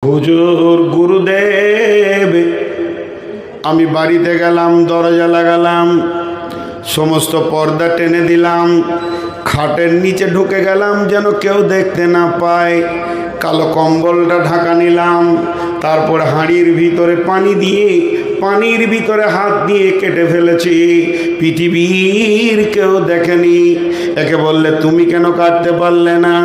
হুজুর গুরুদেব, আমি বাড়িতে গেলাম, দরজা লাগালাম, সমস্ত পর্দা টেনে দিলাম, খাটের নিচে ঢুকে গেলাম যেন কেউ দেখতে না পায়, কালো কম্বলটা ঢাকা নিলাম, তারপর হাঁড়ির ভিতরে পানি দিয়ে পানির ভিতরে হাত দিয়ে কেটে ফেলেছি, পৃথিবীর কেউ দেখেনি। একে বললে তুমি কেন কাটতে পারলে না?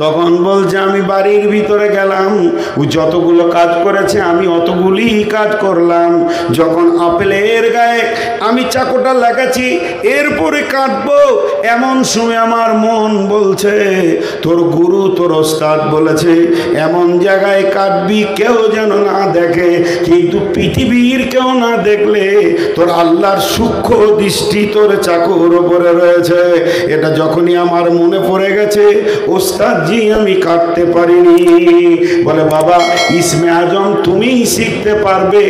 তখন বলছে আমি বাড়ির ভিতরে গেলাম, ও যতগুলো কাজ করেছে আমি অতগুলি কাজ করলাম। যখন আপেলের গায়ে আমি চাকুটা লাগাচ্ছি এরপরে কাটবো, এমন সময় আমার মন বলছে তোর গুরু তোর ওস্তাদ বলেছে এমন জায়গায় কাটবি কেউ যেন না দেখে, কিন্তু পৃথিবীর কেউ না দেখলে তোর আল্লাহর সূক্ষ্ম দৃষ্টি তোর চাকুর উপরে রয়েছে। এটা যখনই আমার মনে পড়ে গেছে, ওস্তাদ জি আমি কাটতে পারিনি। বলে বাবা ইসমে আজম তুমি শিখতে পারবে,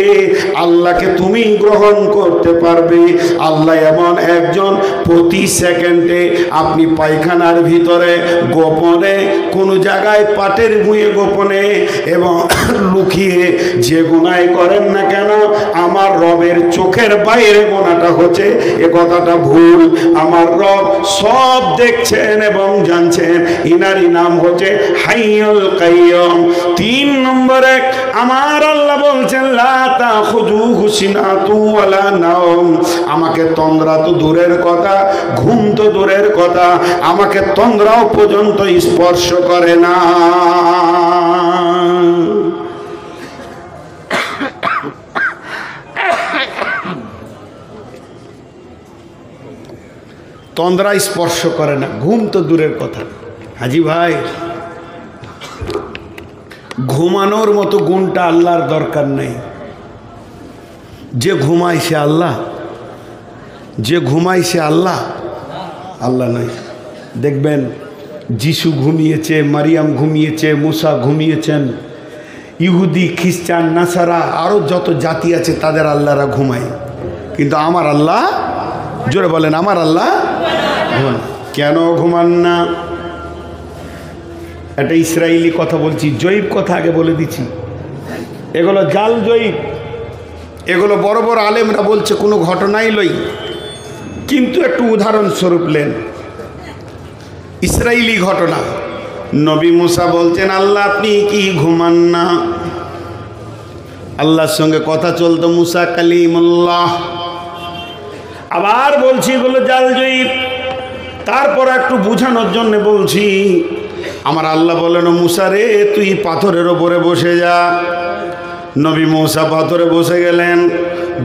আল্লাহকে তুমি গ্রহণ করতে পারবে। আল্লাহ এমন একজন, প্রতি সেকেন্ডে আপনি পায়খানার ভিতরে গোপনে কোনো জায়গায় পাটের ভুঁয়ে গোপনে এবং লুকিয়ে যে গুনাহ করেন না কেন, আমার রবের চোখের বাইরে গোনাটা হচ্ছে এ কথাটা ভুল। আমার রব সব দেখছেন এবং জানছেন। ইনারই নাম হচ্ছে হাইয়ুল কাইয়ুম। 3 নম্বরে আমার আল্লাহ বলছেন লা তাখুযুহু সিনাতুন ওয়ালা নাওম। আমাকে তন্দ্রা তো দূরের কথা, ঘুম তো দূরের কথা, আমাকে তন্দ্রাও পর্যন্ত স্পর্শ করে না। তন্দ্রা স্পর্শ করে না, ঘুম তো দূরের কথা। হাজি ভাই, ঘুমানোর মতো গুণটা আল্লাহর দরকার নেই। যে ঘুমায় সে আল্লাহ, যে ঘুমায় সে আল্লাহ, আল্লাহ নাই। দেখবেন যিশু ঘুমিয়েছে, মারিয়াম ঘুমিয়েছে, মুসা ঘুমিয়েছেন, ইহুদি খ্রিস্টান নাসারা আরও যত জাতি আছে তাদের আল্লাহরা ঘুমায়, কিন্তু আমার আল্লাহ, জোরে বলেন আমার আল্লাহ ঘুমান। কেন ঘুমান না? একটা ইসরায়েলি কথা বলছি, জয়ীব কথা আগে বলে দিচ্ছি, এগুলো জাল জয়ীব, এগুলো বড় বড় আলেমরা বলছে কোনো ঘটনাই লই, কিন্তু একটু উদাহরণস্বরূপ লেন। ইসরায়েলি ঘটনা, নবী মুসা বলছেন আল্লাহ আপনি কি ঘুমান না? আল্লাহর সঙ্গে কথা চলতো, মুসা কালিমুল্লাহ। আবার বলছি এগুলো জাল জয়ীব, তারপর একটু বোঝানোর জন্য বলছি। আমার আল্লাহ বলেন মুসা রে তুই পাথরের ওপরে বসে যা। নবী মুসা পাথরে বসে গেলেন,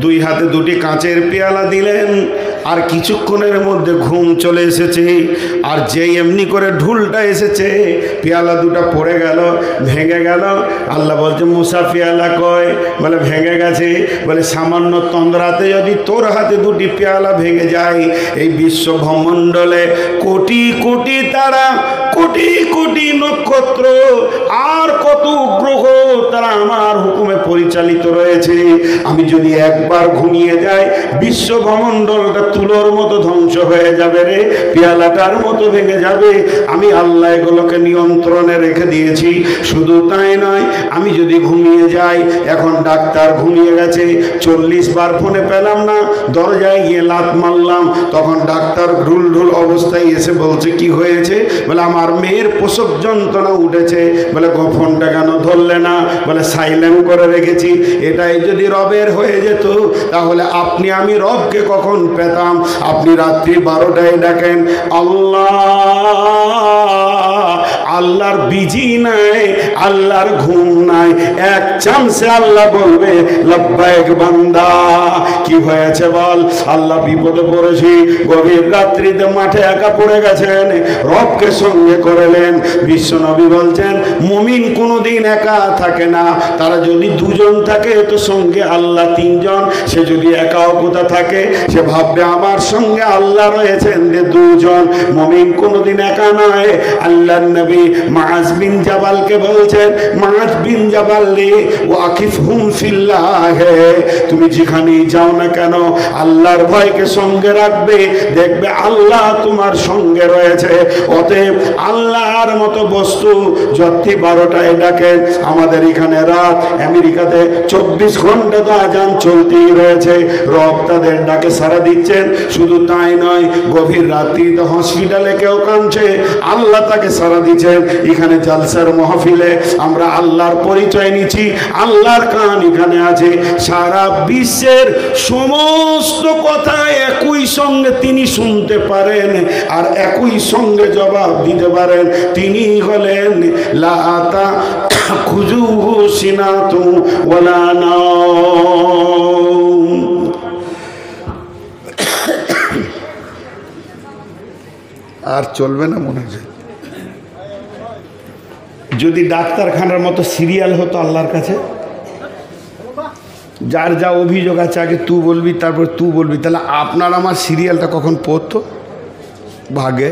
2 হাতে 2টি কাঁচের পেয়ালা দিলেন, আর কিছুক্ষণের মধ্যে ঘুম চলে এসেছে। আর যেই এমনি করে ঢুলটা এসেছে, পেয়ালা 2টা পড়ে গেল, ভেঙে গেল। আল্লাহ বলছে মুসা পেয়ালা কয়? বলে ভেঙে গেছে। বলে সামান্য তন্দ্রাতে যদি তোর হাতে 2টি পেয়ালা ভেঙে যায়, এই বিশ্ব ব্রহ্মাণ্ডলে কোটি কোটি তারা, কোটি কোটি নক্ষত্র, আর কত গ্রহ তারা আমার হুকুমে পরিচালিত রয়েছে। আমি যদি একবার ঘুমিয়ে যাই, বিশ্ব ব্রহ্মাণ্ডলটা তুলোর মতো ধ্বংস হয়ে যাবে রে, পেয়ালাটার মতো ভেঙে যাবে। আমি আল্লাহ এগুলোকে নিয়ন্ত্রণে রেখে দিয়েছি। শুধু তাই নয়, আমি যদি ঘুমিয়ে যাই, এখন ডাক্তার ঘুমিয়ে গেছে, 40 বার ফোনে পেলাম না, দরজায় গিয়ে লাত মারলাম, তখন ডাক্তার ঢুল ঢুল অবস্থায় এসে বলছে কি হয়েছে? বলে আমার মেয়ের প্রসব যন্ত্রণা উঠেছে। বলে ফোনটা কেন ধরলে না? বলে সাইলেন্ট করে রেখেছি। এটাই যদি রবের হয়ে যেত, তাহলে আপনি আমি রবকে কখন পেতাম? আপনি রাত্রি 12টায় ডাকেন আল্লাহ, আল্লাহর বিজি নাই, আল্লাহর ঘুম নাই, এক চান্সে আল্লাহ বলবে লব্বাইক বান্দা। কি হয়েছে বল? আল্লাহ বিপদে পড়েছি, গভীর রাত্রিতে মাঠে একা পড়ে গেছেন, রবকে সঙ্গে করলেন। বিশ্বনবী বলছেন মুমিন কোনোদিন একা থাকে না, তারা যদি 2 জন থাকে তো সঙ্গে আল্লাহ 3 জন। সে যদি একা অপতা থাকে, সে ভাববে আমার সঙ্গে আল্লাহ রয়েছেন 2 জন। মুমিন কোনোদিন একা নয়। আল্লাহর নবী মুআজ বিন জাবালকে বলছেন, মুআজ বিন জাবাল রে ওয়াকিফহুম ফিল্লাহ, তুমি যেখানেই যাও না কেন আল্লাহর ভয়কে সঙ্গে রাখবে, দেখবে আল্লাহ তোমার সঙ্গে রয়েছে। অতএব আল্লাহর মতো বস্তু যতই 12টায় ডাকেন, আমাদের এখানে রাত, আমেরিকাতে 24 ঘন্টা তো আজান চলতেই রয়েছে, রব তাদের ডাকে সাড়া দিচ্ছেন। শুধু তাই নয়, গভীর রাত্রিতে হসপিটালে কেউ কাঁদছে, আল্লাহ তাকে সাড়া দিচ্ছেন। এখানে জালসার মাহফিলে আমরা আল্লাহর পরিচয় নিচ্ছি, আল্লাহর কান এখানে আছে। সারা বিশ্বের সমস্ত কথা একই সঙ্গে তিনি শুনতে পারেন আর একই সঙ্গে জবাব দিতে পারেন। তিনি হলেন লা তাখুযুহু সিনাতু ওয়ালা নাওম। আর চলবে না মনে হয়। যদি ডাক্তারখানার মতো সিরিয়াল হতো আল্লাহর কাছে, যার যা অভিযোগ আছে আগে তুই বলবি, তারপর তুই বলবি, তাহলে আপনার আমার সিরিয়ালটা কখন পড়তো ভাগে?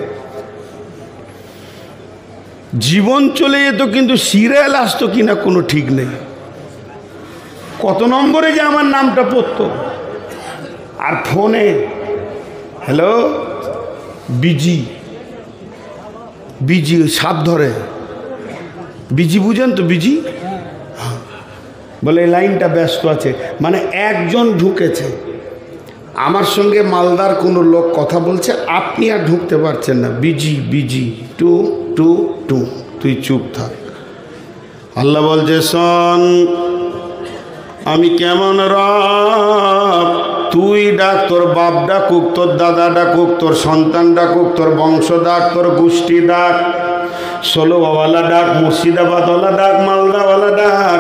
জীবন চলে যেত, কিন্তু সিরিয়াল আসতো কিনা কোনো ঠিক নেই। কত নম্বরে যে আমার নামটা পড়তো। আর ফোনে হ্যালো বিজি বিজি, সাপ ধরে বিজি, বুঝেন তো বিজি, বলে এই লাইনটা ব্যস্ত আছে, মানে একজন ঢুকেছে। আমার সঙ্গে মালদার কোনো লোক কথা বলছে, আপনি আর ঢুকতে পারছেন না, বিজি বিজি, টু টু টু, তুই চুপ থাক। আল্লাহ বলছে শোন, আমি কেমন রব, তুই ডাক, তোর বাপ ডাকুক, তোর দাদা ডাকুক, তোর সন্তান ডাকুক, তোর বংশ ডাক, তোর গোষ্ঠী ডাক, ষোলোবাওয়ালা ডাক, মুর্শিদাবাদওয়ালা ডাক, মালদাওয়ালা ডাক,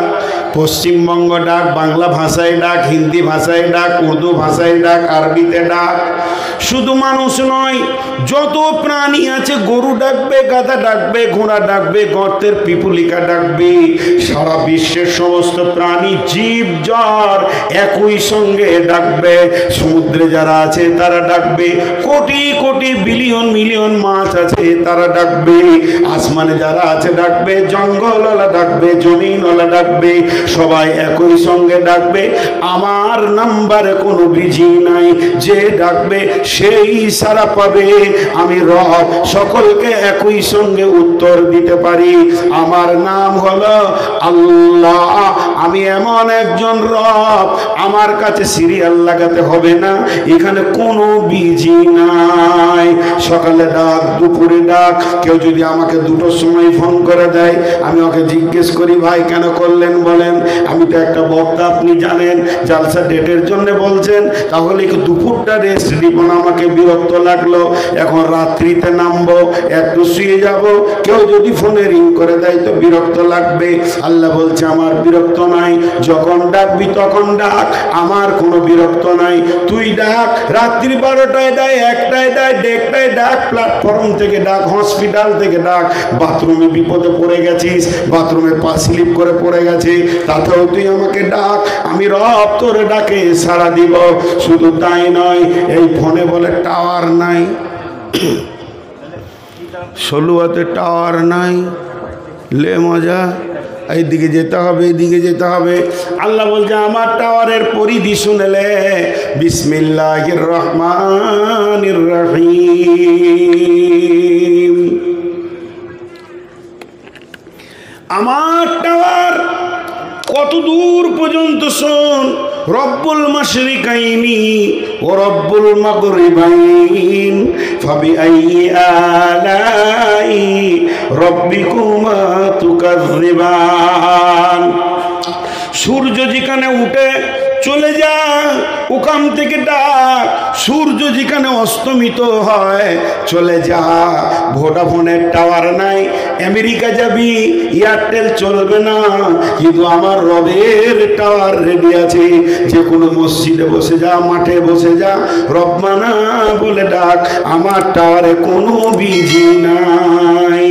পশ্চিমবঙ্গ ডাক, বাংলা ভাষায় ডাক, হিন্দি ভাষায় ডাক, উর্দু ভাষায় ডাক, আরবিতে ডাক। শুধু মানুষ নয়, যত প্রাণী আছে, গরু ডাকবে, গাধা ডাকবে, ঘোড়া ডাকবে, গর্তের পিপুলিকা ডাকবে, সারা বিশ্বের সমস্ত প্রাণী জীব জ্বর একই সঙ্গে ডাকবে। সমুদ্রে যারা আছে তারা ডাকবে, কোটি কোটি বিলিয়ন মিলিয়ন মাছ আছে তারা ডাকবে, আসমানে যারা আছে ডাকবে, জঙ্গলওয়ালা ডাকবে, জমিনওয়ালা ডাকবে, সবাই একই সঙ্গে ডাকবে। আমার নাম্বারে কোনো বিজি নাই, যে ডাকবে সেই সারা পাবে। আমি রব, সকলকে একই সঙ্গে উত্তর দিতে পারি। আমার নাম হলো আল্লাহ। আমি এমন একজন রব, আমার কাছে সিরিয়াল লাগাতে হবে না, এখানে কোনো বিজি নাই। সকালে ডাক, দুপুরে ডাক, কেউ যদি আমাকে 2টোর সময় ফোন করে দেয়, আমি ওকে জিজ্ঞেস করি ভাই কেন করলেন বলেন, আমি তো একটা বক্তা, আপনি জানেন জালসা ডেটের জন্য বলছেন, তাহলে কি দুপুরটা রেস্ট দিব না, আমাকে বিরক্ত লাগলো, এখন রাত্রিতে নামবো, একটু শুয়ে যাব, কেউ যদি ফোনে রিং করে দেয় তো বিরক্ত লাগবে। আল্লাহ বলছে আমার বিরক্ত নাই, যখন ডাকবি তখন ডাক, আমার কোনো বিরক্ত নাই। তুই ডাক, রাত্রি 12টায় ডাক, 1টায় ডাক, 1টায় ডাক, প্ল্যাটফর্ম থেকে ডাক, হসপিটাল থেকে ডাক, বাথরুমে বিপদে পড়ে গেছিস, বাথরুমে পা স্লিপ করে পড়ে গেছে, তাতেও তুই আমাকে ডাক, আমি রব তোর ডাকে সাড়া দিব। শুধু তাই নয়, এই ফোনে বলে টাওয়ার নাই, সলুয়াতে টাওয়ার নাই, লে মজা, এইদিকে যেতে হবে, এইদিকে যেতে হবে। আল্লাহ বলছে আমার টাওয়ারের পরিধি শুনেলে, বিসমিল্লাহির রহমানির রহিম। আমার টাওয়ার কত দূর পর্যন্ত শোন, রব্বুল মাশরিকাইনি ও রব্বুল মাগরিবাইন, ফাবিআইয়ি আলাই রব্বিকুমা তুকাযযিবান। সূর্য যেখানে উঠে চলে যা, ওখান থেকে ডাক, সূর্য যেখানে অস্তমিত হয় চলে যা। ভোডাফোনের টাওয়ার নাই, আমেরিকা যাবি, এয়ারটেল চলবে না, কিন্তু আমার রবের টাওয়ার রেডি আছে। যে কোনো মসজিদে বসে যা, মাঠে বসে যা, রব্বানা বলে ডাক, আমার টাওয়ারে কোনো বিজি নাই।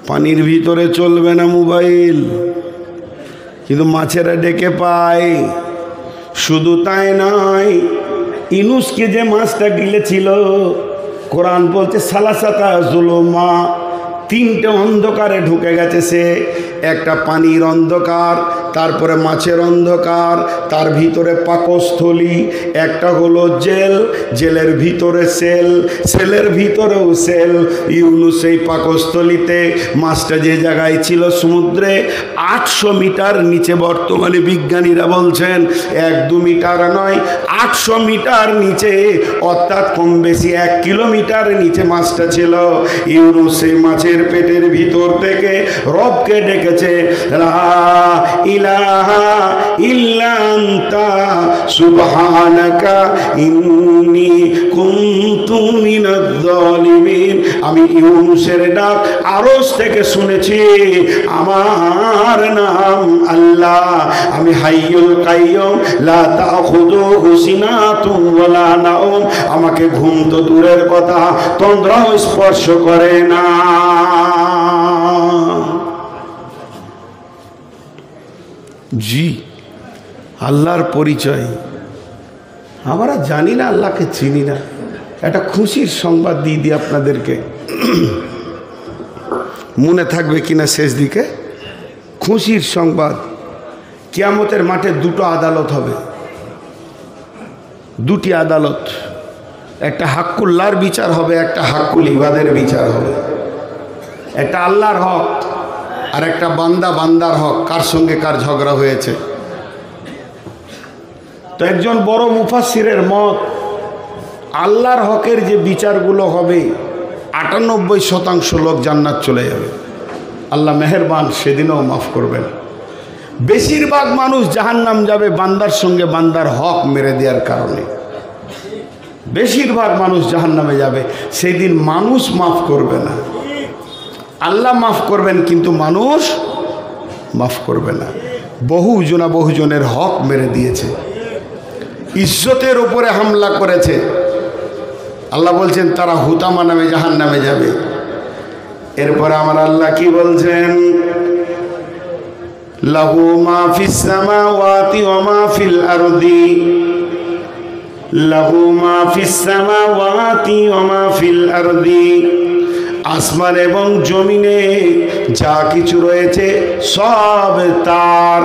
পানির ভিতরে চলবে না মোবাইল, কিন্তু মাছেরা ডেকে পায়। শুধু তাই নয়, ইনুসকে যে মাছটা গিলেছিল, কোরআন বলছে সালাসাতা জুলুমা, তিনটে অন্ধকারে ঢুকে গেছে সে। একটা পানির অন্ধকার, তারপরে মাছের অন্ধকার, তার ভিতরে পাকস্থলী, একটা হলো জেল, জেলের ভিতরে সেল, সেলের ভিতরেও সেল। ইউনুস সেই পাকস্থলীতে, মাছটা যে জায়গায় ছিল সমুদ্রে 800 মিটার নিচে, বর্তমানে বিজ্ঞানীরা বলছেন 1-2 মিটার নয়, 800 মিটার নিচে, অর্থাৎ কম বেশি 1 কিলোমিটার নিচে মাছটা ছিল। ইউনুস সেই মাছের পেটের ভিতর থেকে রবকে ডেকেছে, লা ইলাহা ইল্লা আনতা সুবহানাকা ইন্নী কুনতু মিনাজ জালিমিন। আমি ইউনুসের ডাক আরশ থেকে শুনেছি, আমার নাম আল্লাহ, আমি হাইয়ুল কাইয়ুম, লা তাখুযুহু সিনাতুন ওয়ালা নাওম, আমাকে ঘুম তো দূরের কথা তন্দ্রাও স্পর্শ করে না। জি, আল্লাহর পরিচয় আমরা জানি না, আল্লাহকে চিনি না। একটা খুশির সংবাদ দিয়ে দিই আপনাদেরকে, মনে থাকবে কিনা শেষ দিকে। খুশির সংবাদ, কিয়ামতের মাঠে দুটো আদালত হবে, দুটি আদালত। একটা হাক্কুল্লাহর বিচার হবে, একটা হাক্কুল ইবাদের বিচার হবে। একটা আল্লাহর হক আর একটা বান্দা বান্দার হক, কার সঙ্গে কার ঝগড়া হয়েছে। তো একজন বড় মুফাসসিরের মত, আল্লাহর হকের যে বিচারগুলো হবে 98% লোক জান্নাত চলে যাবে। আল্লাহ মেহেরবান, সেদিনও মাফ করবেন। বেশিরভাগ মানুষ জাহান্নাম যাবে বান্দার সঙ্গে বান্দার হক মেরে দেওয়ার কারণে। বেশিরভাগ মানুষ জাহান্নামে যাবে, সেই দিন মানুষ মাফ করবে না। আল্লাহ মাফ করবেন কিন্তু মানুষ মাফ করবে না। বহুজনের হক মেরে দিয়েছে, ইজ্জতের উপরে হামলা করেছে। আল্লাহ বলছেন তারা হুতামা নামে জাহান্নামে যাবে। এরপর আমার আল্লাহ কি বলছেন, লাহু মা ফিস সামাওয়াতি ওয়া মা ফিল আরদি, লাহু মা ফিস সামাওয়াতি ওয়া মা ফিল আরদি, আসমান এবং জমিনে যা কিছু রয়েছে সব তার।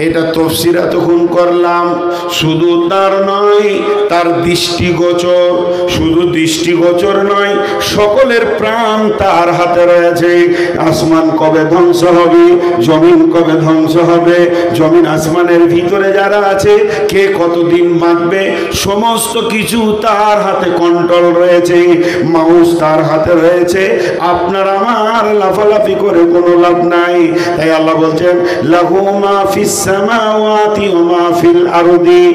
এটা তফসির এতক্ষণ করলাম। শুধু তার নয়, তার দৃষ্টিগোচর, শুধু দৃষ্টিগোচর নয়, সকলের প্রাণ তার হাতে রয়েছে। আসমান কবে ধ্বংস হবে, জমিন কবে ধ্বংস হবে, জমিন আসমানের ভিতরে যারা আছে কে কতদিন বাঁচবে, সমস্ত কিছু তার হাতে কন্ট্রোল রয়েছে। মাউস তার হাতে রয়েছে। আপনার আমার লাফালাফি করে কোনো লাভ নাই। তাই আল্লাহ বলছেন লাহু মা ফিস সামাওয়াতি ওয়া মা ফিল আরদি।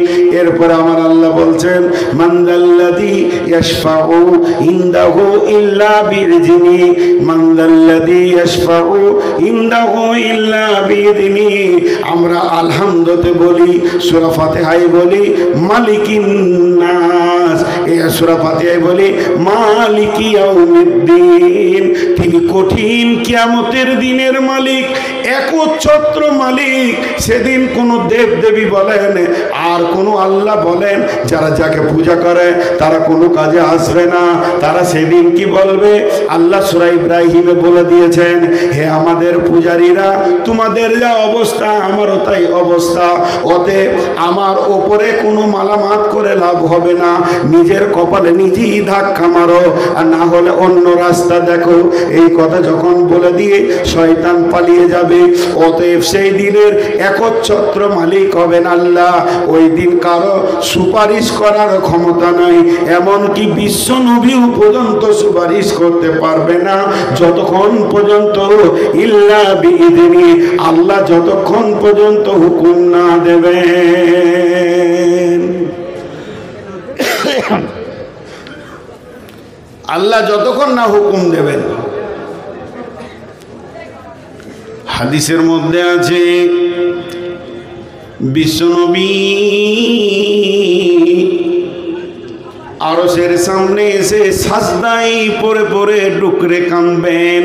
এরপর আমার আল্লাহ বলছেন মান যাল্লাযী ইয়াশফাউ ইনদাহু ইল্লা বিইযনি, মান যাল্লাযী ইয়াশফাউ ইনদাহু ইল্লা বিইযনি। আমরা আলহামদুতে বলি, সূরা ফাতিহায় বলি মালিকিন নাস, এই সূরা ফাতিহায় বলি মালিকি ইয়াউমিদ্দিন। তিনি কঠিন কিয়ামতের দিনের মালিক, একচ্ছত্র মালিক। সেদিন কোনো দেব দেবী বলেন আর কোনো আল্লাহ বলেন, যারা যাকে পূজা করে তারা কোনো কাজে আসবে না। তারা সেদিন কি বলবে? আল্লাহ সূরা ইব্রাহিমে বলে দিয়েছেন, হে আমাদের পূজারীরা, তোমাদের যা অবস্থা আমারও তাই অবস্থা। অতএব আমার ওপরে কোনো মালামাত করে লাভ হবে না। নিজের কপালে নিজেই ধাক্কা মারো, আর না হলে অন্য রাস্তা দেখো। এই কথা যখন বলে দিয়ে শয়তান পালিয়ে যাবে। অতএব সেই দিনের একচ্ছত্র মালিক হবেন আল্লাহ। ওই দিন কারো সুপারিশ করার ক্ষমতা নাই, এমনকি বিশ্ব নবীও পর্যন্ত সুপারিশ করতে পারবে না যতক্ষণ পর্যন্ত ইল্লা বিইযনি, আল্লাহ যতক্ষণ পর্যন্ত হুকুম না দেবেন। আল্লাহ যতক্ষণ না হুকুম দেবেন। হাদিসের মধ্যে আছে বিশ্বনবী আরশের সামনে এসে সাজদায় পড়ে পড়ে ডুকরে কাঁদবেন।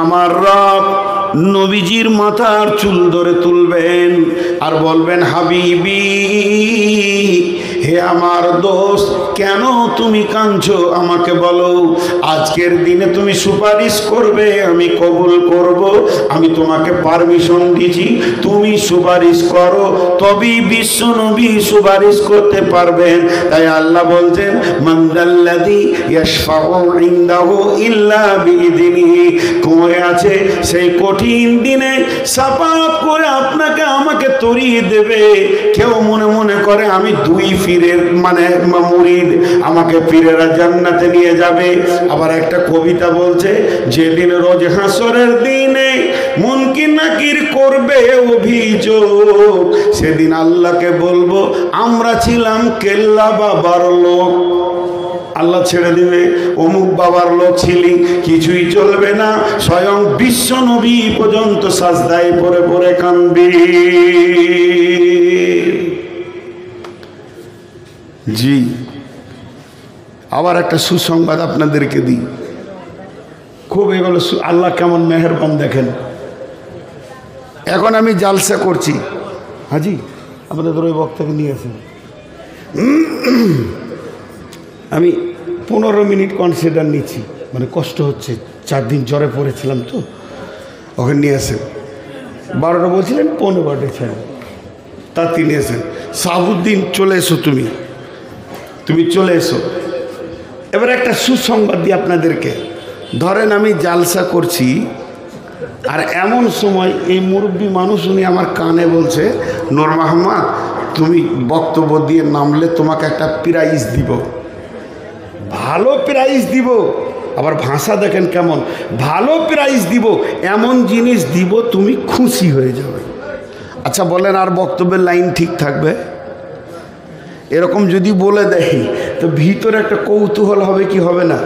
আমার রব নবীজির মাথার চুল ধরে তুলবেন আর বলবেন, হাবিবি হে আমার দোস্ত, কেন তুমি কাঁদছো আমাকে বলো। আজকের দিনে তুমি সুপারিশ করবে, আমি কবুল করব। আমি তোমাকে পারমিশন দিয়েছি, তুমি সুপারিশ করো, তবেই বিশ্ব নবী সুপারিশ করতে পারবেন। তাই আল্লাহ বলছেন, মানদাল্লাযী ইয়াশফাউ ইনদাহু ইল্লা বিইযনিহি। কই আছে সেই কঠিন দিনে সাফাত করে আপনাকে আমাকে তরিয়ে দেবে। কেউ মনে মনে করে আমি দুই পীরের মানে মুরিদ, আমাকে পীরেরা জান্নাতে নিয়ে যাবে। আবার একটা কবিতা বলছে, যেদিন রোজ হাসরের দিনে মুনকির নাকির করবে অভিযোগ, সেদিন আল্লাহকে বলবো আমরা ছিলাম কেল্লা বাবার লোক। আল্লাহ ছেড়ে দিবে, অমুক বাবার লোক ছিলি, কিছুই চলবে না। স্বয়ং বিশ্ব নবী পর্যন্ত সাজদায় পড়ে পড়ে কাঁদবে। জি, আবার একটা সুসংবাদ আপনাদেরকে দিই, খুব এগুলো আল্লাহ কেমন মেহেরবান দেখেন। এখন আমি জালসা করছি, হাজি আপনাদের ওই বক্তাকে নিয়ে আসেন। আমি 15 মিনিট কনসিডার নিচ্ছি, মানে কষ্ট হচ্ছে, 4 দিন জ্বরে পড়েছিলাম তো, ওখানে নিয়ে আসেন। 12টা বলছিলেন 15 ছেড়ে তা তিনি এসেন। সাবুদ্দিন চলে এসো, তুমি চলে এসো। এবার একটা সুসংবাদ দিই আপনাদেরকে। ধরেন আমি জালসা করছি, আর এমন সময় এই মুরব্বী মানুষ উনি আমার কানে বলছে, নূর মাহমুদ তুমি বক্তব্য দিয়ে নামলে তোমাকে একটা প্রাইজ দিব, ভালো প্রাইজ দিব। আবার ভাষা দেখেন কেমন, ভালো প্রাইজ দিব, এমন জিনিস দিব তুমি খুশি হয়ে যাবে। আচ্ছা বলেন, আর বক্তব্যের লাইন ঠিক থাকবে? এরকম যদি বলে দেয় তো ভিতরে একটা কৌতূহল হবে কি হবে না?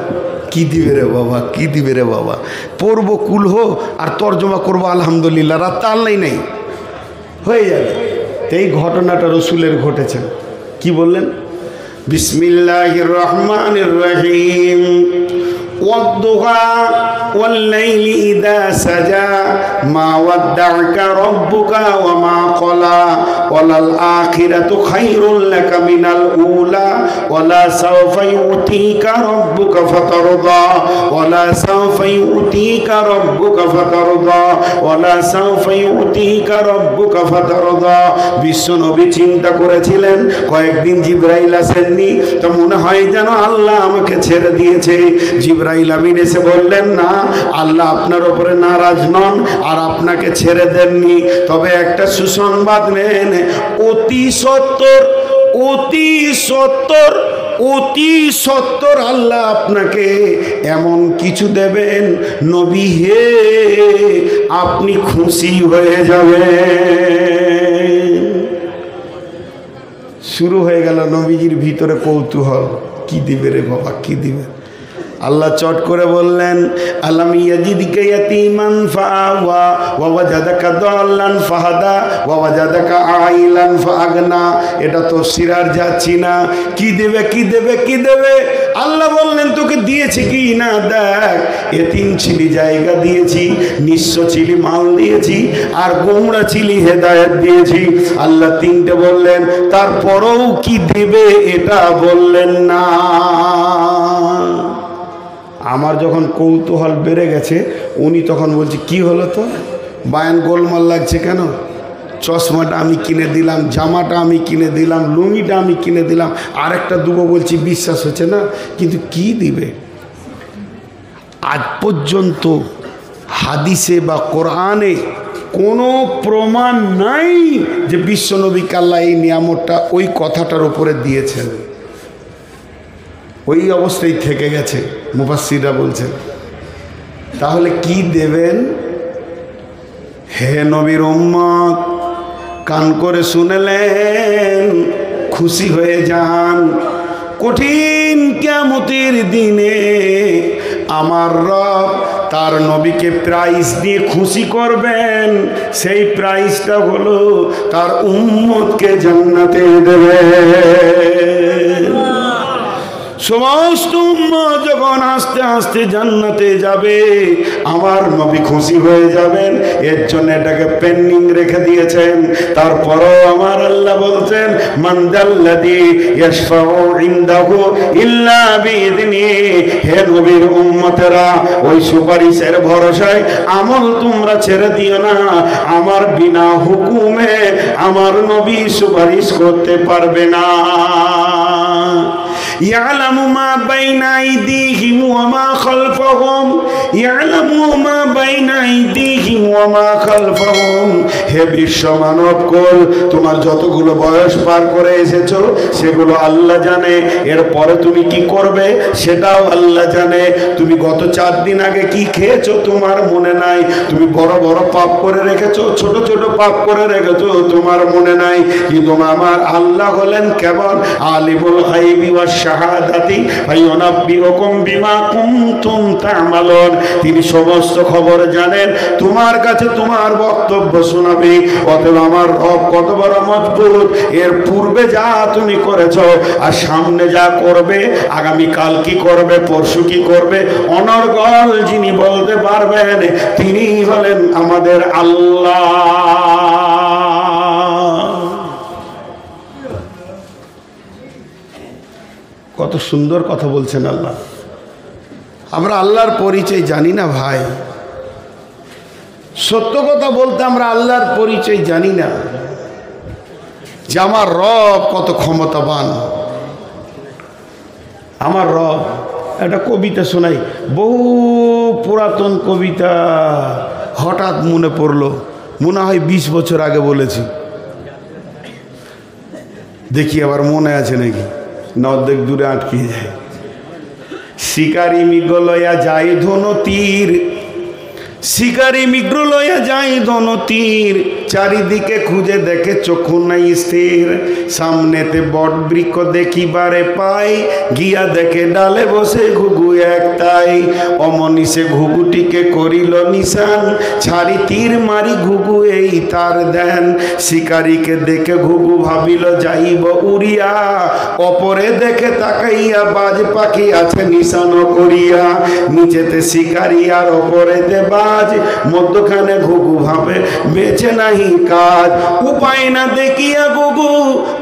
কি দিবে রে বাবা, কি দিবে রে বাবা। পড়বো কুলহ আর তর্জমা করবো আলহামদুলিল্লাহ, রাত আল্লাই নেই, হয়ে যাবে। এই ঘটনাটা রসুলের ঘটেছে। কি বললেন? বিসমিল্লাহির রহমানির রহিম। ওয়াদ-দুহা ওয়াল-লাইলি ইযা সাজা মা ওয়াদ্দা'আকা রাব্বুকা ওয়া মা ক্বালা ওয়ালাল আখিরাতু খায়রুল লাকা মিনাল উলা ওয়ালা সাওফা ইউতিকা রাব্বুকা ফাতারদা ওয়ালা সাওফা ইউতিকা রাব্বুকা ফাতারদা ওয়ালা সাওফা ইউতিকা রাব্বুকা ফাতারদা। বিশ্বনবী চিন্তা করেছিলেন, কয়েকদিন জিবরাইল আসেননি, তো মনে হয় যেন আল্লাহ আমাকে ছেড়ে দিয়েছে। জিবরাইল আমিন এসে বললেন, না, আল্লাহ আপনার উপরে নারাজ নন আর আপনাকে ছেড়ে দেননি। তবে একটা সুসংবাদ নেন, অতি সত্তর আল্লাহ আপনাকে এমন কিছু দেবেন, নবী হে আপনি খুশি হয়ে যাবেন। শুরু হয়ে গেল নবীজির ভিতরে কৌতূহল, কি দিবে রে বাবা, কি দিবে। আল্লাহ চট করে বললেন, আলাম ইয়াজিদকা ইয়াতীমান ফাআওয়া ওয়া ওয়াজাদাকা দাল্লান ফাহাদা ওয়া ওয়াজাদাকা আইলান ফাআগনা। এটা তো সিরার যাচ্ছি না, কি দেবে কি দেবে কি দেবে। আল্লাহ বললেন, তোকে দিয়েছি কি না দেখ। এতিম ছিলি, জায়গা দিয়েছি, নিঃস্ব ছিলি, মাল দিয়েছি, আর গোমরা ছিলি, হেদায়েত দিয়েছি। আল্লাহ 3টে বললেন, তারপরেও কি দেবে এটা বললেন না। আমার যখন কৌতূহল বেড়ে গেছে, উনি তখন বলছে, কি হলো তো বায়ান গোলমাল লাগছে কেন? চশমাটা আমি কিনে দিলাম, জামাটা আমি কিনে দিলাম, লুঙ্গিটা আমি কিনে দিলাম, আরেকটা দুবো বলছি বিশ্বাস হচ্ছে না, কিন্তু কি দিবে? আজ পর্যন্ত হাদিসে বা কোরআনে কোনো প্রমাণ নাই যে বিশ্বনবীকে আল্লাহ এই নিয়ামতটা ওই কথাটার উপরে দিয়েছেন। ওই অবস্থায় থেকে গেছে, মুফাসসিররা বলছেন। তাহলে কি দেবেন? হে নবীর উম্মত, কান করে শুনলেন, খুশি হয়ে যান। কঠিন কিয়ামতের দিনে আমার রব তার নবীকে প্রাইজ দিয়ে খুশি করবেন। সেই প্রাইজটা হলো তার উম্মতকে জান্নাতে দেবে। সমস্ত উম্মত যখন আস্তে আস্তে জান্নাতে যাবে, আমার নবী খুশি হয়ে যাবেন, এর জন্য এটাকে পেন্ডিং রেখে দিয়েছেন। তারপরও আমার আল্লাহ বলছেন, মান যাল্লাযী ইয়াশফাউ ইনদাহু ইল্লা বিইذনি। হে নবীর উম্মতেরা, ওই সুপারিশের ভরসায় আমল তোমরা ছেড়ে দিও না। আমার বিনা হুকুমে আমার নবী সুপারিশ করতে পারবে না। ইয়ালামু মা বাইনা আইদিহিম ওয়া মা খালফাহুম, ইয়ালামু মা বাইনা আইদিহিম ওয়া মা খালফাহুম। হে বিশ্ব মানব কুল, তোমার যতগুলো বয়স পার করে এসেছো সেগুলো আল্লাহ জানে। এরপরে তুমি কি করবে সেটাও আল্লাহ জানে। তুমি গত 4 দিন আগে কি খেয়েছো তোমার মনে নাই। তুমি বড় বড় পাপ করে রেখেছো, ছোট ছোট পাপ করে রেখেছো, তোমার মনে নাই। কিন্তু আমার আল্লাহ হলেন কেবল আলিমুল গায়বি ওয়াশ শাহাদাতি ফায়ুনাব্বিউকুম বিমা কুনতুম তা'মালুন। তিনি সমস্ত খবর জানেন, তোমার কাছে তোমার বক্তব্য শোনাবে। অতএব আমার রব কত বড় মজবুত, এর পূর্বে যা তুমি করেছো আর সামনে যা করবে, আগামী কাল কি করবে, পরশু কি করবে, অনর্গল যিনি বলতে পারবেন তিনি হলেন আমাদের আল্লাহ। কত সুন্দর কথা বলছেন আল্লাহ। আমরা আল্লাহর পরিচয় জানি না ভাই, সত্য কথা বলতে আমরা আল্লাহর পরিচয় জানি না যে আমার রব কত ক্ষমতাবান। আমার রব, একটা কবিতা শোনাই, বহু পুরাতন কবিতা, হঠাৎ মনে পড়লো, মনে হয় 20 বছর আগে বলেছি। দেখি আবার মনে আছে নাকি, না অর্ধেক দূরে আটকিয়ে যায়। শিকারি মৃগ লয়া যায় ধনু তীর, শিকারি মৃগ লয়া যায় ধনু তীর, চারিদিকে খুঁজে দেখে চক্ষু নাই স্থির। সামনেতে বট বৃক্ষ দেখিবারে পাই, গিয়া দেখে ডালে বসে ঘুঘু একটাই। অমনিসে ঘুঘুটিকে করিল নিশান, ছাড়ি তীর মারি ঘুঘু এই তার দেন। শিকারীকে দেখে ঘুঘু ভাবিল যাইব উড়িয়া, অপরে দেখে তাকাইয়া বাজ পাখি আছে নিশান করিয়া। নিচেতে শিকারি আর অপরেতে বাজ, মধ্যখানে ঘুঘু ভাবে বেঁচে নাহি কাজ। উপায় না দেখিয়া ঘুঘু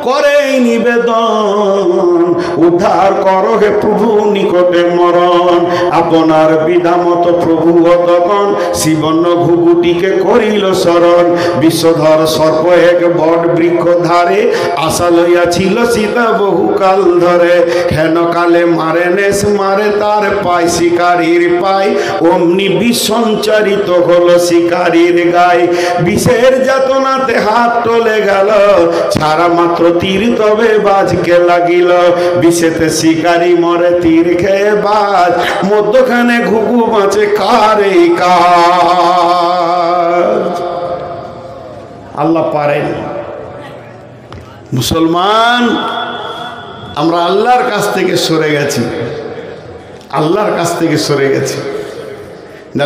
করে নিবেদন, উদ্ধার করো হে প্রভু নিকটে মরণ। আপনার বিধা মতো প্রভু তখন শিবন্ন ঘুঘুটিকে করিল শরণ। বিষধর সর্প এক বট বৃক্ষ ধারে, আশা লইয়াছিল সীতা বহুকাল ধরে। হেন কালে মারে নেস মারে তার পায় শিকারীর পায়, অমনি বিষ সঞ্চারিত হলো শিকারীর গায়ে। বিষের যাতনাতে হাত টলে গেল, ছাড়া মাত্র তীর তবে বাজকে লাগিল। বিষেতে শিকারী মরে তীর খেয়ে বাজ, মধ্যখানে ঘুঘু বাঁচে কারে কাজ। আল্লাহ পারেন। মুসলমান, আমরা আল্লাহর কাছ থেকে সরে গেছি, আল্লাহর কাছ থেকে সরে গেছি।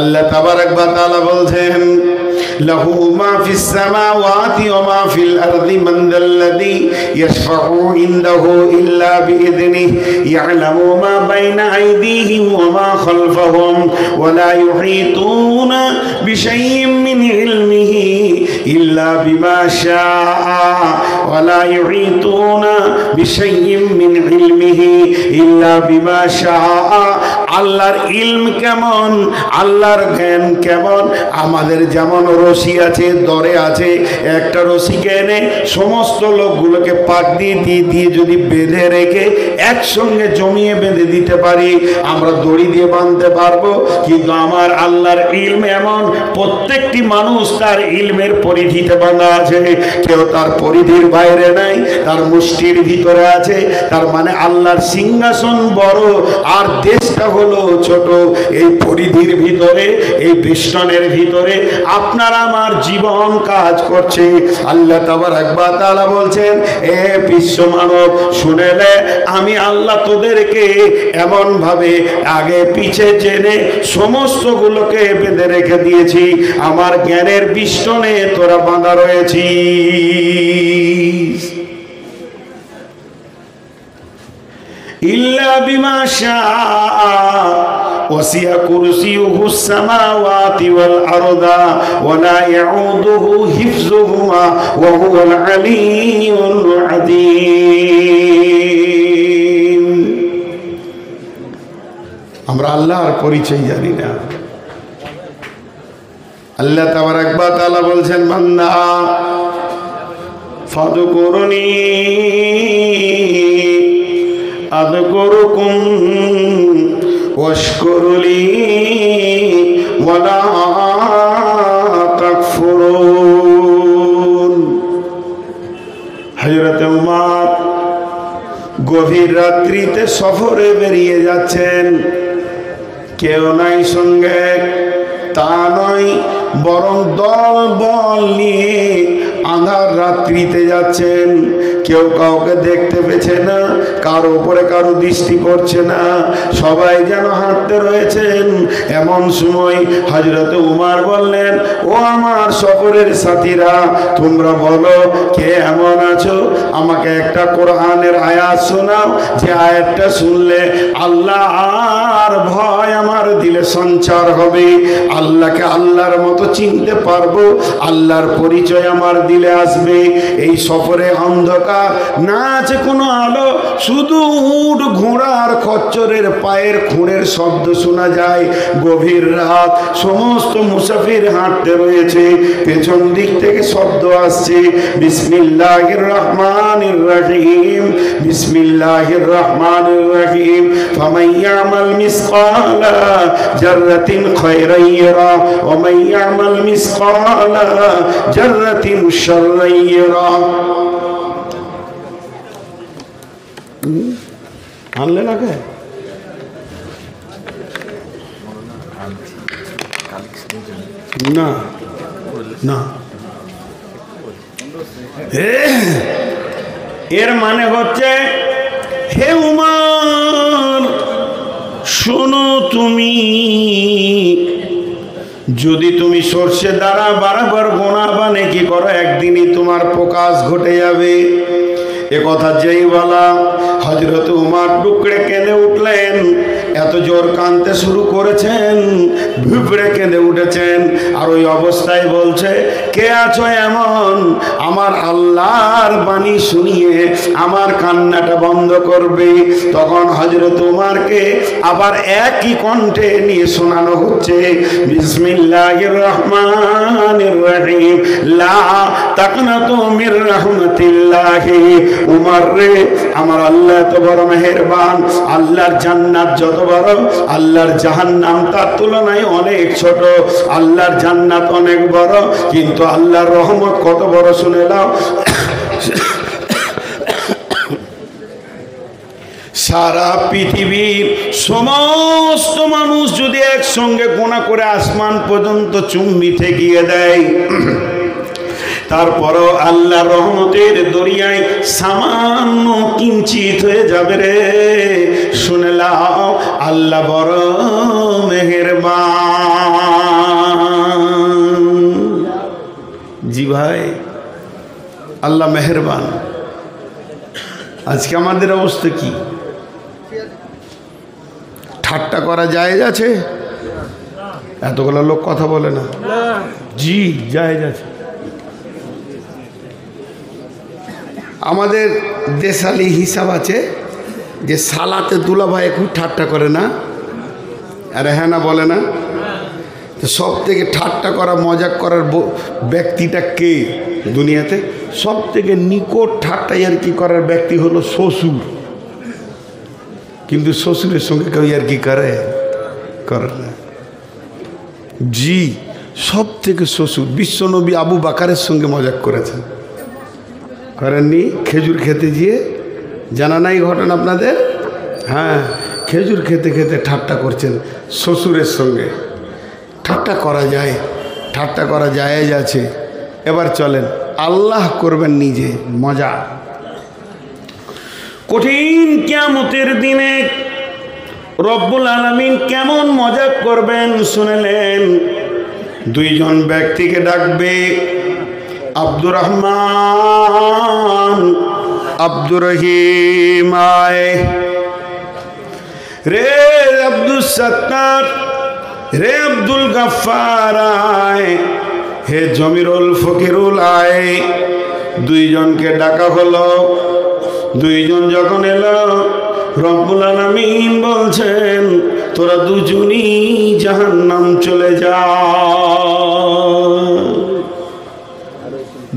আল্লাহ তাবারাক ওয়া তাআলা বলছেন, লাহু মা ফিস সামাওয়াতি ওয়া মা ফিল আরদি মান যাল্লাযী ইয়াশফাউ ইনদাহু ইল্লা বিইذনিহি ইয়ালামু মা বাইনা আইদিহিম ওয়া মা খালফাহুম ওয়া লা ইউহীতুনা বিশাইইন মিন ইলমিহি ইল্লা বিমা শাআ ওয়া লা ইউহীতুনা বিশাইইন মিন ইলমিহি ইল্লা বিমা শাআ। আল্লাহর ইলম কেমন, আল্লাহর জ্ঞান কেমন। আমাদের যেমন রশি আছে, দরে আছে, একটা রশিকে এনে সমস্ত লোকগুলোকে পাক দিয়ে দিয়ে যদি বেঁধে রেখে একসঙ্গে জমিয়ে বেঁধে দিতে পারি, আমরা দড়ি দিয়ে বাঁধতে পারবো। কিন্তু আমার আল্লাহর ইলম এমন, প্রত্যেকটি মানুষ তার ইলমের পরিধিতে বাঁধা আছে, কেউ তার পরিধির বাইরে নাই, তার মুষ্টির ভিতরে আছে। তার মানে আল্লাহর সিংহাসন বড় আর দেশটা হলো ছোট। এই পরিধির ভিতরে, এই বেষ্টনের ভিতরে আপনার আমার জীবন কাজ করছে। আল্লাহ তাবারাক ওয়া তাআলা বলছেন, এ বিশ্ব মানব শুনে নে, আমি আল্লাহ তোদেরকে এমন ভাবে আগে পিছে জেনে সমস্তগুলোকে বেঁধে রেখে দিয়েছি। আমার জ্ঞানের বেষ্টনে তোরা বাঁধা রয়েছিস। ইল্লা বিমা শাআ ওয়াসিয়া কুরসিয়ুহুস সামাওয়াতি ওয়াল আরদা ওয়া লা ইয়াউদুহু হিফযুহুমা ওয়া হুয়াল আলিয়্যুল আযীম। আমরা আল্লাহর পরিচয় জানি না। আল্লাহ তাবারাক ওয়া তাআলা বলছেন, বান্দা ফাযকুরুনি আযকুরুকুম ওয়াশকুরুলি ওয়া লা তাকফুরুন। হযরত উমর গভীর রাত্রিতে সফরে বেরিয়ে যাচ্ছেন, কেউ নাই সঙ্গে, তা নয়, বরং দল বল নিয়ে আঁধার রাত্রিতে যাচ্ছেন। কেউ কাউকে দেখতে পেছে না, কারো উপরে কারো দৃষ্টি পড়ছে না, সবাই যেন হাঁটতে রয়েছেন। এমন সময় হযরত উমর বললেন, ও আমার সফরের সাথীরা, তোমরা বলো কে এমন আছো, আমাকে একটা কোরআনের আয়াত শোনাও, যে আয়াতটা শুনলে আল্লাহর ভয় আমার দিলে সঞ্চার হবে, আল্লাহকে আল্লাহর মতো চিনতে পারবো, আল্লাহর পরিচয় আমার দিলে আসবে। এই সফরে অন্ধকার, না আছে কোনো আলো, শুধু উট ঘোড়ার খচ্চরের পায়ের খুঁড়ের শব্দ শোনা যায়। গভীর রাত, সমস্ত মুসাফির হাঁটতে রয়েছে, পেছন দিক থেকে শব্দ আসছে, বিসমিল্লাহির রহমানির রহিম, বিসমিল্লাহির রহমানির রহিম। ফামান ইয়ামাল মিসকালা জাররাতিন খায়রান ইয়ারা ওয়া মান ইয়ামাল মিসকালা জাররাতিন শাররান ইয়ারা। আনলে নাকি না না, এর মানে হচ্ছে, হে উমর শোনো, তুমি যদি তুমি সর্ষে দ্বারা বারবার গোনা বা নেকি করো, একদিনই তোমার প্রকাশ ঘটে যাবে। এ কথা যেই বলা, হযরত উমর টুকরে কেঁদে উঠলেন। এত জোর কাঁদতে শুরু করেছেন, ভিপড়ে কেঁদে উঠেছেন। আর ওই অবস্থায় বলছে, কে আছো এমন, আমার আল্লাহর বাণী শুনিয়ে আমার কান্নাটা বন্ধ করবে। তখন হযরত উমরকে আবার একই কণ্ঠে নিয়ে শোনানো হচ্ছে, বিসমিল্লাহির রহমানির রহিম, লা তাকনাতু মির রাহমাতিল্লাহি। উমর রে, আমার আল্লাহ এত বড় মেহেরবান, আল্লাহর জান্নাত যত বড়, আল্লাহর জাহান্নাম তার তুলনায় অনেক ছোট। আল্লাহর জান্নাত অনেক বড়, কিন্তু আল্লাহর রহমত কত বড় শুনে নাও। সারা পৃথিবীর সমস্ত মানুষ যদি একসঙ্গে গোনা করে আসমান পর্যন্ত চুম্বি ঠেকিয়ে দেয়, তারপরও আল্লাহর রহমতের দরিয়ায় সামান্য কিঞ্চিত হয়ে যাবে রে। শুনে লাও, আল্লাহ বড় মেহেরবান। জি ভাই, আল্লাহ মেহেরবান। আজকে আমাদের অবস্থা কি? ঠাট্টা করা জায়েজ আছে? এতগুলো লোক কথা বলে না। জি, জায়েজ আছে। আমাদের দেশালি হিসাব আছে যে সালাতে দুলাভাই খুব ঠাট্টা করে না, আরে হ্যাঁ না বলে না? তো সব থেকে ঠাট্টা করা, মজাক করার ব্যক্তিটা কে দুনিয়াতে? সব থেকে নিকট ঠাট্টা ইয়ার্কি করার ব্যক্তি হলো শ্বশুর। কিন্তু শ্বশুরের সঙ্গে কেউ ইয়ার্কি করে না। জি, সব থেকে শ্বশুর। বিশ্বনবী আবু বাকারের সঙ্গে মজাক করেছেন, করেননি? খেজুর খেতে গিয়ে, জানা নাই ঘটনা আপনাদের? হ্যাঁ, খেজুর খেতে খেতে ঠাট্টা করছেন শ্বশুরের সঙ্গে। ঠাট্টা করা যায়, ঠাট্টা করা জায়েজ আছে। এবার চলেন, আল্লাহ করবেন নিজে মজা। কঠিন কিয়ামতের দিনে রব্বুল আলামিন কেমন মজা করবেন শুনলেন। দুইজন ব্যক্তিকে ডাকবে, আব্দুর রহমান, আব্দুর রহিম আয়। রে আব্দুল সত্তার, রে আব্দুল গাফফার আয়, হে জমিরুল ফকিরুল আয়। দুইজনকে ডাকা হলো। দুইজন যখন এলো, রব্বুল আলামিন বলছেন তোরা দুজনই জাহান্নাম চলে যা।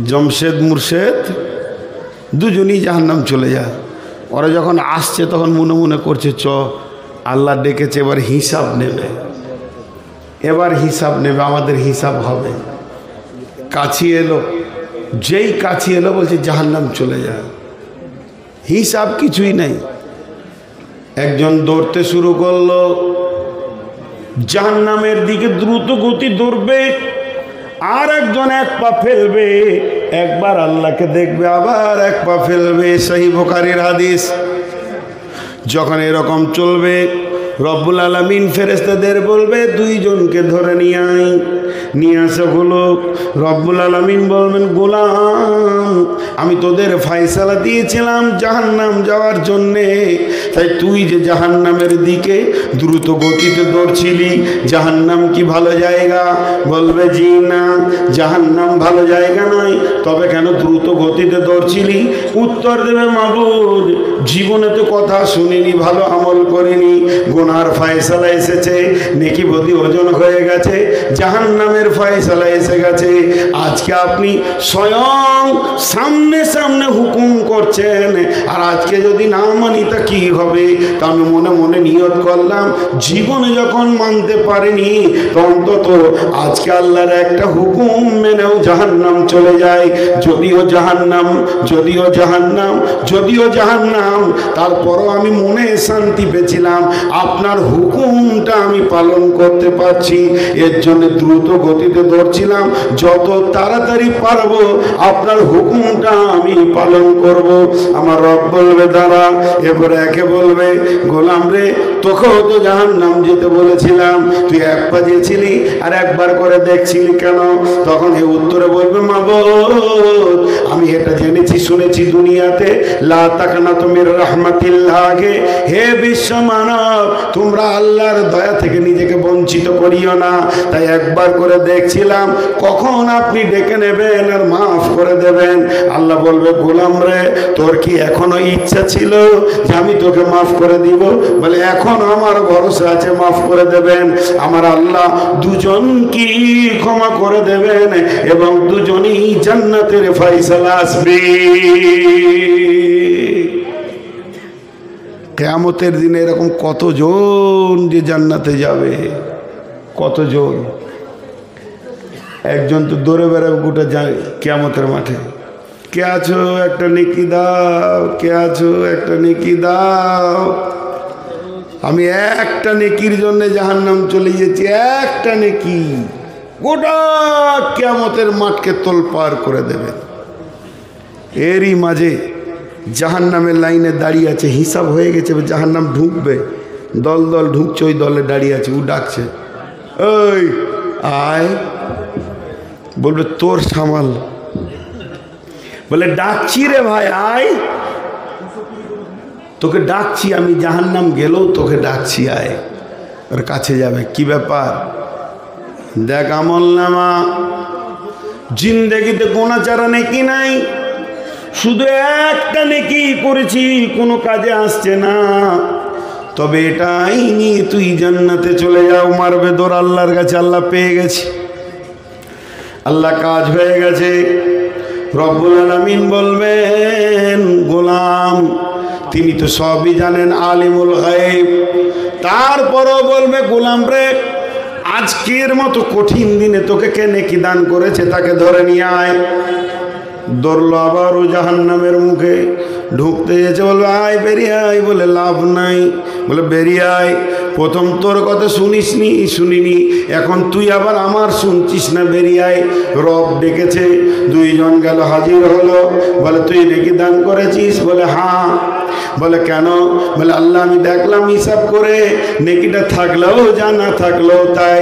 জমশেদ মুর্শেদ দুজনই জাহান্নাম চলে যা। ওরা যখন আসছে তখন মনে মনে করছে চ আল্লাহ ডেকেছে, এবার হিসাব নেবে, এবার হিসাব নেবে, আমাদের হিসাব হবে। কাছে এলো, যেই কাছে এলো বলছে জাহান্নাম চলে যা, হিসাব কিছুই নাই। একজন দৌড়তে শুরু করলো, জাহান্নামের দিকে দ্রুত গতি দৌড়বে, আর একজন এক পা ফেলবে, একবার আল্লাহকে দেখবে, আবার এক পা ফেলবে। সহিহ বুখারীর হাদিস। যখন এরকম চলবে, রব্বুল আলামিন ফেরেশতাদের বলবে দুইজনকে ধরে নিয়ে আয়। নিয়ে আসা হলো। রব্বুল আলামিন বলবেন গোলাম, আমি তোদের ফয়সালা দিয়েছিলাম জাহান্নাম যাওয়ার জন্যে, তাই তুই যে জাহান্নামের দিকে দ্রুত গতিতে দৌড়ছিলি, জাহান্নাম কি ভালো জায়গা? বলবে জি না, জাহান্নাম ভালো জায়গা নয়, তবে কেন দ্রুত গতিতে দৌড়ছিলি? উত্তর দেবে মাবুদ, জীবনে তো কথা শুনিনি, ভালো আমল করিনি, গুনার ফয়সালা এসেছে, নেকি বদি ওজন হয়ে গেছে, জাহান্নামের ফয়সালা এসে গেছে। আজকে আপনি স্বয়ং সামনে সামনে হুকুম করছেন, আর আজকে যদি না মানি তা কি হবে? তা আমি মনে মনে নিয়ত করলাম, জীবনে যখন মানতে পারিনি, তো অন্তত আজকে আল্লাহর একটা হুকুম মেনেও জাহান্নাম চলে যায়। যদিও জাহান্নাম, যদিও জাহান্নাম, যদিও জাহান্নাম, তারপরও আমি মনে শান্তি পেয়েছিলাম, আপনার হুকুমটা আমি পালন করতে পারছি, এর জন্য দ্রুত গতিতে দৌড়ছিলাম, যত তাড়াতাড়ি পারবো আপনার হুকুমটা আমি পালন করব। আমার রব বলবে দাঁড়া। এরপরে একে বলবে গোলাম রে, তোকেও তো জাহান্নাম যেতে বলেছিলাম, তুই এক পা দিয়েছিলি আর একবার করে দেখছিলি কেন? তখন এই উত্তরে বলবে মাবুদ, আমি এটা জেনেছি শুনেছি দুনিয়াতে, লা তাকনাতু মির রাহমাতিল্লাহ, হে বিশ্ব মানব, তোমরা আল্লাহর দয়া থেকে নিজেকে বঞ্চিত করিও না। তাই একবার করে দেখছিলাম, কখন আপনি ডেকে নেবেন আর মাফ করে দেবেন। আল্লাহ বলবে গোলাম রে, তোর কি এখনো ইচ্ছা ছিল যে আমি তোকে মাফ করে দিব? বলে এখন আমার ভরসা আছে মাফ করে দেবেন। আমার আল্লাহ দুজন কি ক্ষমা করে দেবেন এবং দুজনই জান্নাতের ফয়সালা আসবে। কিয়ামতের দিনে এরকম কতজন যে জান্নাতে যাবে, কতজন। একজন তো দৌড়ে বেড়াবে গোটা যায় কিয়ামতের মাঠে, কে আছো একটা নেকি দাও, কে আছো একটা নেকি দাও। আমি একটা নেকির জন্য জাহান্নাম চলে গেছি, একটা নেকি গোটা কিয়ামতের মাঠকে তোলপাড় করে দেবে। এরই মাঝে জাহান্নামের লাইনে দাঁড়িয়ে আছে, হিসাব হয়ে গেছে, জাহান্নাম ঢুকবে, দল দল ঢুকছে, ওই দলে দাঁড়িয়ে আছে, ও ডাকছে ওই আয়। বলবে তোর সামাল। বলে ডাকছি রে ভাই আয়, তোকে ডাকছি, আমি জাহান্নাম গেলেও তোকে ডাকছি আয়। ওর কাছে যাবে, কি ব্যাপার? দেখ আমল নামা, জিন্দেগিতে গোনা চারা নেকি নাই, শুধু একটা নেকি করেছি, কোনো কাজে আসছে না, তবে এটাই নিয়ে তুই জান্নাতে চলে যাও। মারবে দৌড় আল্লাহর কাছে, আল্লাহ পেয়ে গেছে, আল্লাহ কাজ হয়ে গেছে। রব্বুল আলামিন বলবেন গোলাম, তিনি তো সবই জানেন, আলিমুল গায়ব। তারপরও বলবে গোলাম রে, আজকের মতো কঠিন দিনে তোকে কে নেকি দান করেছে তাকে ধরে নিয়ে আয়। দৌড়লো আবারও জাহান্নামের মুখে, ঢুকতে যেছে, বলবে আয় বেরিয়ে আয়। বলে লাভ নাই, বলে বেরিয়ে আয়। প্রথম তোর কথা শুনিনি, এখন তুই আবার আমার শুনছিস না, বেরিয়ে আয়। রব ডেকেছে, দুইজন গেল, হাজির হলো, বলে তুই নেকি দান করেছিস? বলে হ্যাঁ। বলে কেন? বলে আল্লাহ আমি দেখলাম হিসাব করে নেকিটা থাকলেও যা না থাকলেও তাই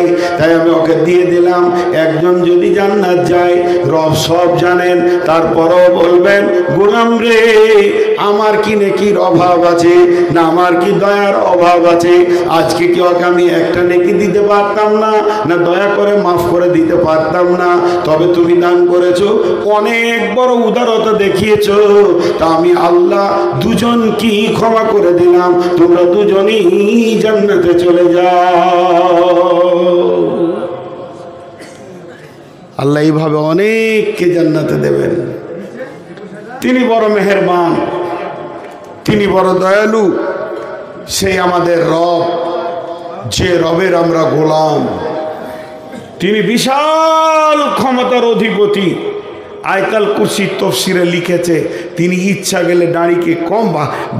আমি ওকে দিয়ে দিলাম। একজন যদি জান্নাত যায়, রব সব জানেন, তারপরও বলবেন গোলাম রে আমার কি নেকির অভাব আছে না আমার কি দয়ার অভাব আছে? আজকে কি ওকে আমি একটা নেকি দিতে পারতাম না? না দয়া করে মাফ করে দিতে পারতাম না? তবে তুমি দান করেছো, অনেক বড় উদারতা দেখিয়েছো, তা আমি আল্লাহ দুজন কি ক্ষমা করে দিলাম, তোমরা দুজনই জান্নাতে চলে যাও। আল্লাহ এইভাবে অনেককে জান্নাতে দেবেন। তিনি বড় মেহেরবান, তিনি বড় দয়ালু। সেই আমাদের রব, যে রবের আমরা গোলাম, তিনি বিশাল ক্ষমতার অধিপতি। আয়াতুল কুরসি তফসিরে লিখেছে তিনি ইচ্ছা গেলে দাড়িকে কম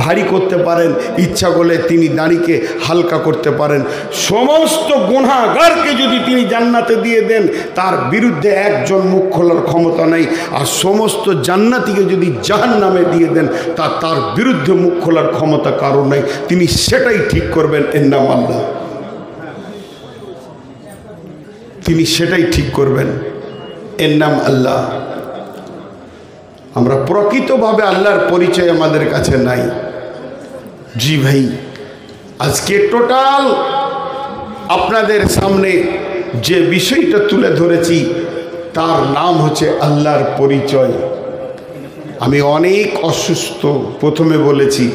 ভারী করতে পারেন, ইচ্ছা করলে তিনি দাড়িকে হালকা করতে পারেন। সমস্ত গুনাহগারকে যদি তিনি জান্নাতে দিয়ে দেন, তার বিরুদ্ধে একজন মুখ খোলার ক্ষমতা নেই। আর সমস্ত জান্নাতীকে যদি জাহান্নামে দিয়ে দেন, তার বিরুদ্ধে মুখ খোলার ক্ষমতা কারো নেই। তিনি সেটাই ঠিক করবেন। এর নাম আল্লাহ, তিনি সেটাই ঠিক করবেন। এর নাম আল্লাহ। আমরা প্রকৃতভাবে আল্লাহর পরিচয় আমাদের কাছে নাই। জি ভাই, আজকে টোটাল আপনাদের সামনে যে বিষয়টা তুলে ধরেছি তার নাম হচ্ছে আল্লাহর পরিচয়। আমি অনেক অসুস্থ, প্রথমে বলেছি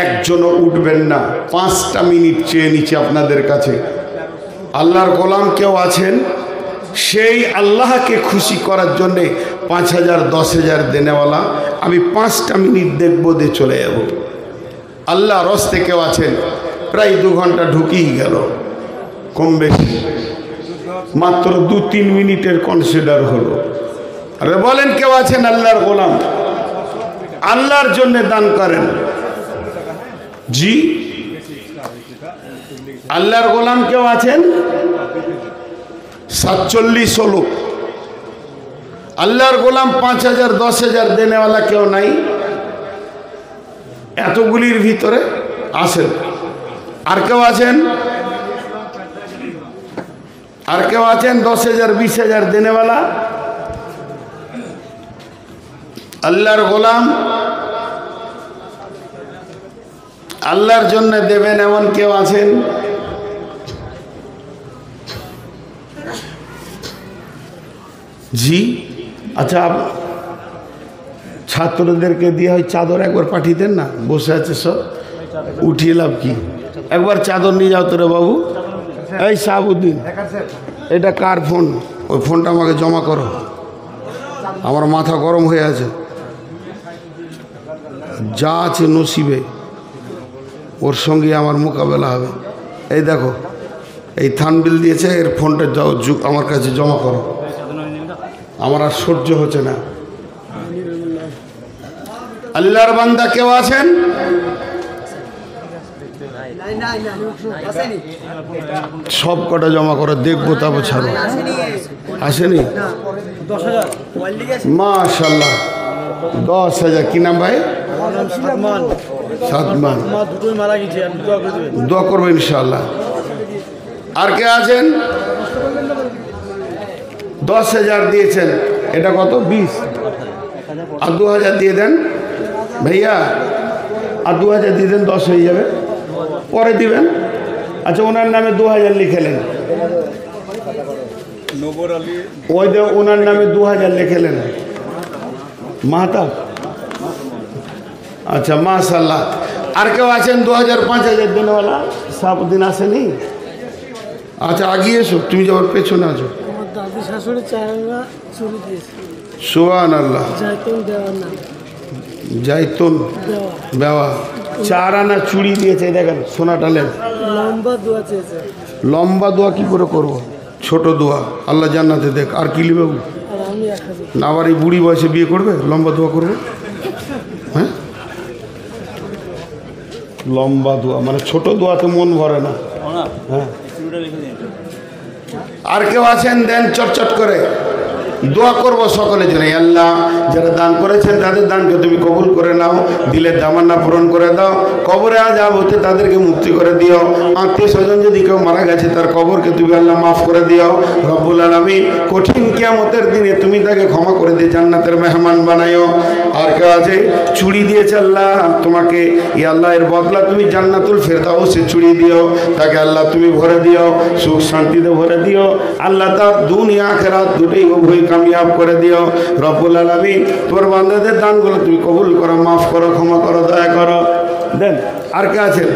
একজনও উঠবেন না, 5টা মিনিট চেয়ে নিচ্ছি আপনাদের কাছে। আল্লাহর গোলাম কেউ আছেন, সেই আল্লাহকে খুশি করার জন্যে 5,000 10,000 দেনেওয়ালা, আমি 5টা মিনিট দেখবো দিয়ে চলে যাব। আল্লাহ রস্তে কেউ আছেন, প্রায় 2 ঘন্টা ঢুকিয়ে গেল, কম বেশি মাত্র 2-3 মিনিটের কনসিডার হলো। আরে বলেন কেউ আছেন আল্লাহর গোলাম, আল্লাহর জন্য দান করেন? জি, আল্লাহর গোলাম কেউ আছেন? 47 হলো। আল্লাহর গোলাম 5,000 10,000 দেনেওয়ালা কেউ নাই এতগুলির ভিতরে? আসেন। আর কেউ আছেন? আর কেউ আছেন 10,000 20,000 দেনেওয়ালা? আল্লাহর গোলাম আল্লাহর জন্য দেবেন এমন কেউ আছেন? জি, আচ্ছা ছাত্রদেরকে দিয়ে হয় চাদর একবার পাঠিয়ে দেন না, বসে আছে সব, উঠিয়ে লাভ কি? একবার চাদর নিয়ে যাও তোরে বাবু। এই শাহাবুদ্দিন, এটা কার ফোন? ওই ফোনটা আমাকে জমা করো, আমার মাথা গরম হয়ে আছে। যা আছে নসিবে, ওর সঙ্গে আমার মোকাবেলা হবে। এই দেখো, এই থানবিল দিয়েছে, এর ফোনটা যাও আমার কাছে জমা করো, আমার আর সহ্য হচ্ছে না। আল্লাহর বান্দা কেউ আছেন? সব কটা জমা করে দেখবো, তারপর ছাড়ো। আসেনি? মাশাআল্লাহ, 10,000। কি নাম ভাই? সাদমান। দোয়া করবো ইনশাআল্লাহ। আর কে আছেন? 10,000 দিয়েছেন, এটা কত? 20। আর 2,000 দিয়ে দেন ভাইয়া, আর 2,000 দিয়ে দেন, 10 হয়ে যাবে, পরে দিবেন। আচ্ছা, ওনার নামে 2,000 লিখেলেন, ওই দে ওনার নামে 2,000 লিখেলেন মাহাতাব। আচ্ছা, মাশাআল্লাহ। আর কেউ আছেন 2,000 5,000 দেনেওয়ালা? সাবুদ্দিন আসেনি? আচ্ছা, আগিয়ে এসো, তুমি যাওয়ার পেছনে আছো। সুবহানাল্লাহ। জাইতুন বেওয়া 4 আনা চুড়ি দিয়েছে, দেখেন সোনাটালের। লম্বা দোয়া কি করে করবো? ছোট দোয়া, আল্লাহ জান্নাতে দেখ। আর কি লিবে না? আবার এই বুড়ি বয়সে বিয়ে করবে? লম্বা দোয়া করবে? হ্যাঁ, লম্বা দোয়া মানে ছোট দোয়াতে মন ভরে না। হ্যাঁ, আর কেউ আছেন? দেন চটচট করে দোয়া করবো সকলের জন্য। আল্লাহ যারা দান করেছেন তাদের দানকে তুমি কবুল করে নাও, দিলের তামান্না পূরণ করে দাও, কবরে আযাব হতে তাদেরকে মুক্তি করে দিও। আত্মীয় স্বজন যদি কেউ মারা গেছে তার কবরকে তুমি আল্লাহ মাফ করে দিও রব্বুল আলামিন। কঠিন কিয়ামতের দিনে তুমি তাকে ক্ষমা করে দিয়ে জান্নাতের মেহমান বানাইও। আর কেউ আছে চুড়ি দিয়েছে আল্লাহ তোমাকে, ই আল্লাহ এর বদলা তুমি জান্নাতুল ফেরদাউসে চুড়ি দিও, তাকে আল্লাহ তুমি ভরে দিও, সুখ শান্তিতে ভরে দিও আল্লাহ, তার দুনিয়া আখিরাত দুটোই উভয় কামিয়াব করে দিও রব্বুল আলামিন। তোমার বান্দাদের দানগুলো তুমি কবুল করো, মাফ করো, ক্ষমা করো, দয়া করো। দেন আর কে আছেন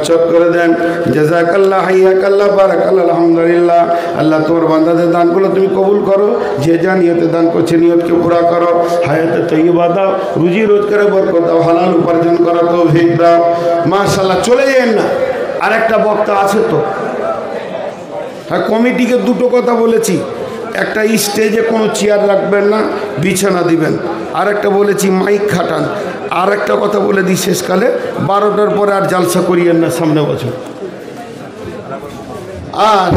চট করে দেন। জাযাকাল্লাহ, হাইয়াকাল্লাহ, বারাকাল্লাহ, আলহামদুলিল্লাহ। আল্লাহ তোমার বান্দাদের দানগুলো তুমি কবুল করো, যে যা নিয়তে দান করছে নিয়তকে পুরা করো, হায়াতে তৈয়বা দাও, রুজি রোজগারে বরকত দাও, হালাল উপার্জন করার তৌফিক দাও। মাশাআল্লাহ, চলে যান না, আর একটা বক্তা আছে তো। হ্যাঁ, কমিটিকে দুটো কথা বলেছি, একটা স্টেজে কোনো চেয়ার রাখবেন না, বিছানা দিবেন। আর একটা বলেছি মাইক খাটান। আর একটা কথা বলে দিই শেষকালে, 12টার পরে আর জালসা করিয়েন না সামনে বছর। আর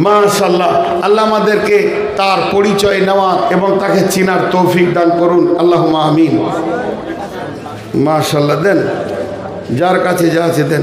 মাশাআল্লাহ, আল্লাহ আমাদেরকে তার পরিচয় নেওয়া এবং তাকে চেনার তৌফিক দান করুন, আল্লাহুম্মা আমিন। মাশাআল্লাহ, দেন যার কাছে যা আছে দেন।